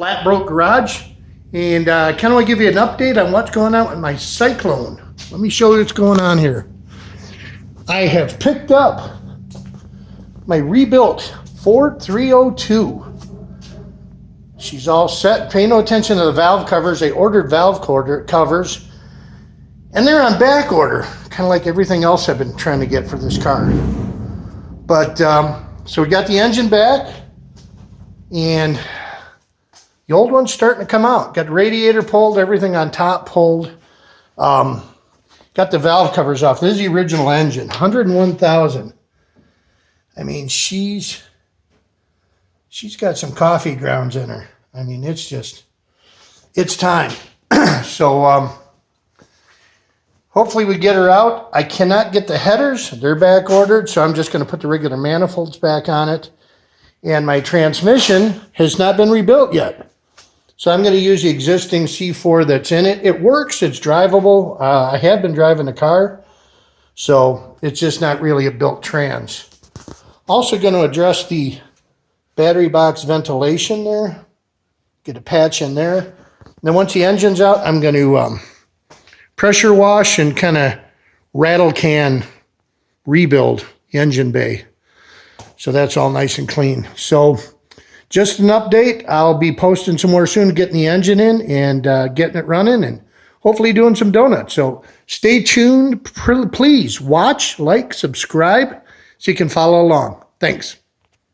FlatBroke garage, and kind of want to give you an update on what's going on with my Cyclone. Let me show you what's going on here. I have picked up my rebuilt Ford 302. She's all set. Pay no attention to the valve covers. They ordered valve covers, and they're on back order, kind of like everything else I've been trying to get for this car. But so we got the engine back, and the old one's starting to come out. Got the radiator pulled, everything on top pulled. Got the valve covers off. This is the original engine, 101,000. I mean, she's got some coffee grounds in her. I mean, it's time. So hopefully we get her out. I cannot get the headers. They're back ordered, so I'm just going to put the regular manifolds back on it. And my transmission has not been rebuilt yet. So I'm going to use the existing C4 that's in it. It works. It's drivable. I have been driving the car, so it's just not really a built trans. Also going to address the battery box ventilation there. Get a patch in there. And then once the engine's out, I'm going to pressure wash and kind of rattle can rebuild the engine bay. So that's all nice and clean. So just an update. I'll be posting some more soon, getting the engine in and getting it running and hopefully doing some donuts. So stay tuned. Please watch, like, subscribe so you can follow along. Thanks.